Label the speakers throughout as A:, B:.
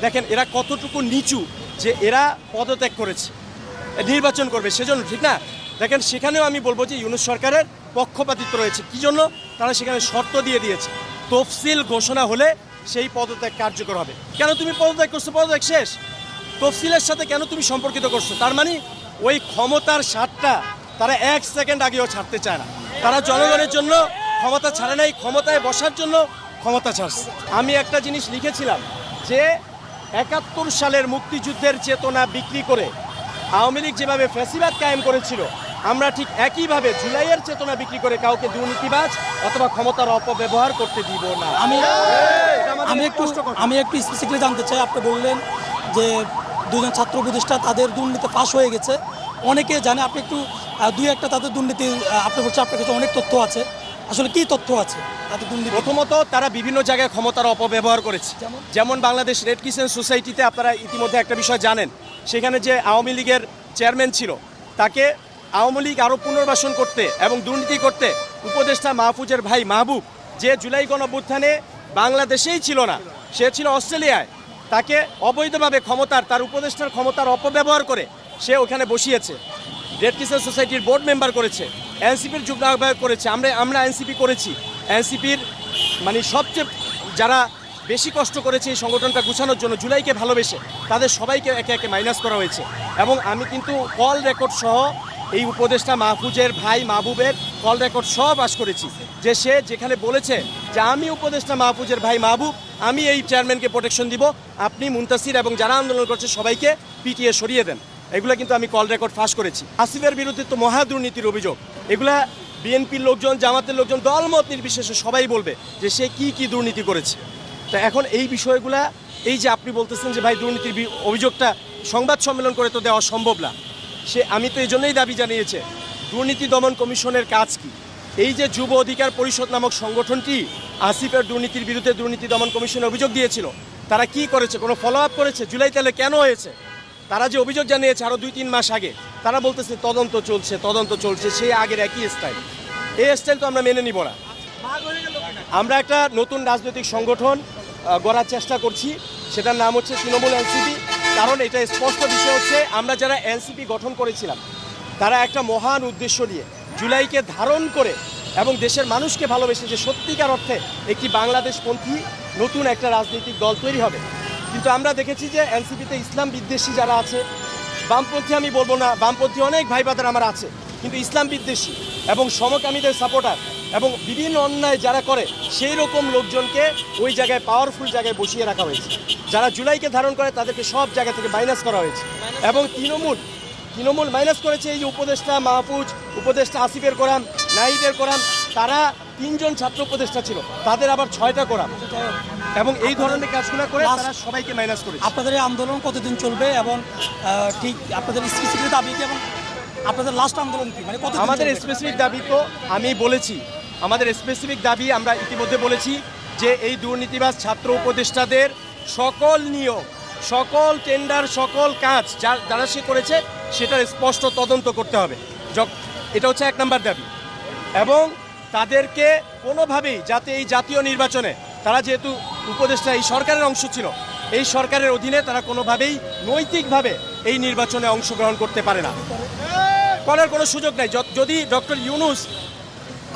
A: দেখেন এরা কতটুকু নিচু যে এরা পদত্যাগ করেছে, নির্বাচন করবে সেজন্য, ঠিক না? দেখেন সেখানেও আমি বলবো যে ইউনূস সরকারের পক্ষপাতিত্ব রয়েছে। কি জন্য? তারা সেখানে শর্ত দিয়ে দিয়েছে, তফসিল ঘোষণা হলে সেই পদত্যাগ কার্যকর হবে। কেন তুমি পদত্যাগ করছো? পদত্যাগ শেষ, তফসিলের সাথে কেন তুমি সম্পর্কিত করছো? তার মানে ওই ক্ষমতার স্বাদটা তারা এক সেকেন্ড আগেও ছাড়তে চায় না। তারা জনগণের জন্য ক্ষমতা ছাড়ে নাই, ক্ষমতায় বসার জন্য ক্ষমতা ছাড়ছে। আমি একটা জিনিস লিখেছিলাম যে ৭১ সালের মুক্তিযুদ্ধের চেতনা বিক্রি করে আওয়ামী লীগ যেভাবে ফ্যাসিবাদ কায়েম করেছিল, আমরা ঠিক একইভাবে জুলাইয়ের চেতনা বিক্রি করে কাউকে দুর্নীতিবাজ অথবা ক্ষমতার অপব্যবহার করতে দিব না।
B: আমি একটু স্পেসিফিকলি জানতে চাই, আপনি বললেন যে দুজন ছাত্র উপদেষ্টা তাদের দুর্নীতি ফাঁস হয়ে গেছে, অনেকে জানে, আপনি একটু দুই একটা তাদের দুর্নীতি, আপনি বলছেন আপনার কাছে অনেক তথ্য আছে, আসলে কি তথ্য আছে তাদের দুর্নীতি?
A: প্রথমত তারা বিভিন্ন জায়গায় ক্ষমতার অপব্যবহার করেছে। যেমন বাংলাদেশ রেড ক্রিসেন্ট সোসাইটিতে আপনারা ইতিমধ্যে একটা বিষয় জানেন, সেখানে যে আওয়ামী লীগের চেয়ারম্যান ছিল তাকে আওয়ামী লীগ আরও পুনর্বাসন করতে এবং দুর্নীতি করতে উপদেষ্টা মাহফুজের ভাই মাহবুব, যে জুলাই গণঅভ্যুত্থানে বাংলাদেশেই ছিল না, সে ছিল অস্ট্রেলিয়ায়, তাকে অবৈধভাবে তার উপদেষ্টার ক্ষমতার অপব্যবহার করে সে ওখানে বসিয়েছে। রেড ক্রিসেন্ট সোসাইটির বোর্ড মেম্বার করেছে, এনসিপির যুগ্ম আহ্বায়ক করেছে, আমরা এনসিপি করেছি। এনসিপির মানে সবচেয়ে যারা বেশি কষ্ট করেছে এই সংগঠনটা গুছানোর জন্য, জুলাইকে ভালোবেসে, তাদের সবাইকে একে একে মাইনাস করা হয়েছে। এবং আমি কিন্তু কল রেকর্ড সহ এই উপদেষ্টা মাহফুজের ভাই মাহবুবের কল রেকর্ড সহ পাস করেছি, যে সে যেখানে বলেছে যে আমি উপদেষ্টা মাহফুজের ভাই মাহবুব, আমি এই চেয়ারম্যানকে প্রোটেকশন দিব, আপনি মুনতাসির এবং যারা আন্দোলন করছে সবাইকে পিটিয়ে সরিয়ে দেন। এগুলো কিন্তু আমি কল রেকর্ড ফাঁস করেছি। আসিফের বিরুদ্ধে তো মহা দুর্নীতির অভিযোগ, এগুলা বিএনপির লোকজন, জামাতের লোকজন, দলমত নির্বিশেষে সবাই বলবে যে সে কি দুর্নীতি করেছে। তা এখন এই বিষয়গুলা, এই যে আপনি বলতেছেন যে ভাই দুর্নীতির অভিযোগটা সংবাদ সম্মেলন করে তো দেওয়া সম্ভব না, আমি তো এই জন্যই দাবি জানিয়েছে দুর্নীতি দমন কমিশনের কাজ কি। এই যে যুব অধিকার পরিষদ নামক সংগঠনটি আসিফের দুর্নীতির বিরুদ্ধে দুর্নীতি দমন কমিশনে অভিযোগ দিয়েছিল, তারা কি করেছে? কোনো ফলো আপ করেছে? জুলাই তাহলে কেন হয়েছে? তারা যে অভিযোগ জানিয়েছে আরও ২-৩ মাস আগে, তারা বলতেছে তদন্ত চলছে, সেই আগের একই স্টাইল। এই স্টাইল তো আমরা মেনে নিব না। আমরা একটা নতুন রাজনৈতিক সংগঠন গড়ার চেষ্টা করছি, সেটার নাম হচ্ছে তৃণমূল এনসিপি। কারণ এটা স্পষ্ট বিষয় হচ্ছে, আমরা যারা এনসিপি গঠন করেছিলাম তারা একটা মহান উদ্দেশ্য নিয়ে জুলাইকে ধারণ করে এবং দেশের মানুষকে ভালোবেসে যে সত্যিকার অর্থে একটি বাংলাদেশপন্থী নতুন একটা রাজনৈতিক দল তৈরি হবে। কিন্তু আমরা দেখেছি যে এনসিপিতে ইসলাম বিদ্বেষী যারা আছে, বামপন্থী আমি বলবো না, বামপন্থী অনেক ভাই ব্রাদার আমার আছে, কিন্তু ইসলাম বিদ্বেষী এবং সমকামীদের সাপোর্টার এবং বিভিন্ন অন্যায় যারা করে সেই রকম লোকজনকে ওই জায়গায় পাওয়ারফুল জায়গায় বসিয়ে রাখা হয়েছে। যারা জুলাইকে ধারণ করে তাদেরকে সব জায়গা থেকে মাইনাস করা হয়েছে। এবং তৃণমূল মাইনাস করেছে এই উপদেষ্টা মাহফুজ, উপদেষ্টা আসিফের কোরআন, নাহিদের কোরআন, তারা ৩ জন ছাত্র উপদেষ্টা ছিল, তাদের আবার 6টা কোরআন, এবং এই ধরনের কাজগুলো করে তারা সবাইকে মাইনাস করেছে।
B: আপনাদের এই আন্দোলন কতদিন চলবে এবং ঠিক আপনাদের স্পেসিফিক দাবি কি এবং আপনাদের লাস্ট আন্দোলন কি, মানে
A: আমাদের স্পেসিফিক দাবি তো আমি বলেছি, আমাদের স্পেসিফিক দাবি আমরা ইতিমধ্যে বলেছি যে এই দুর্নীতিবাজ ছাত্র উপদেষ্টাদের সকল নিয়োগ, সকল টেন্ডার, সকল কাজ যারা সে করেছে সেটার স্পষ্ট তদন্ত করতে হবে। এটা হচ্ছে ১ নম্বর দাবি। এবং তাদেরকে কোনোভাবেই যাতে এই জাতীয় নির্বাচনে, তারা যেহেতু উপদেষ্টা এই সরকারের অংশ ছিল, এই সরকারের অধীনে তারা কোনোভাবেই নৈতিকভাবে এই নির্বাচনে অংশগ্রহণ করতে পারে না, করার কোনো সুযোগ নাই। যদি ডক্টর ইউনূস,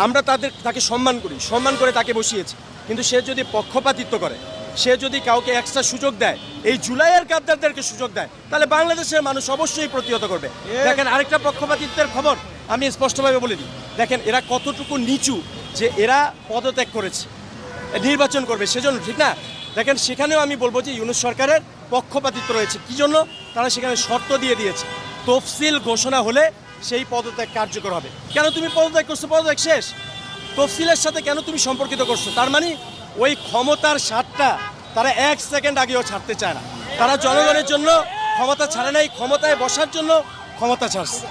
A: আমরা তাকে সম্মান করে তাকে বসিয়েছি, কিন্তু সে যদি পক্ষপাতিত্ব করে, সে যদি কাউকে এক্সট্রা সুযোগ দেয়, এই জুলাইয়ের গাদ্দারদেরকে সুযোগ দেয়, তাহলে বাংলাদেশের মানুষ অবশ্যই প্রতিহত করবে। দেখেন আরেকটা পক্ষপাতিত্বের খবর আমি স্পষ্টভাবে বলে দিই, দেখেন এরা কতটুকু নিচু যে এরা পদত্যাগ করেছে, নির্বাচন করবে সেজন্য, ঠিক না? দেখেন সেখানেও আমি বলবো যে ইউনূস সরকারের পক্ষপাতিত্ব রয়েছে। কি জন্য? তারা সেখানে শর্ত দিয়ে দিয়েছে, তফসিল ঘোষণা হলে সেই পদত্যাগ কার্যকর হবে। কেন তুমি পদত্যাগ করছো? পদত্যাগ শেষ, তফসিলের সাথে কেন তুমি সম্পর্কিত করছো? তার মানে ওই ক্ষমতার স্বাদটা তারা এক সেকেন্ড আগেও ছাড়তে চায় না। তারা জনগণের জন্য ক্ষমতা ছাড়ে নাই, ক্ষমতায় বসার জন্য ক্ষমতা ছাড়ছে।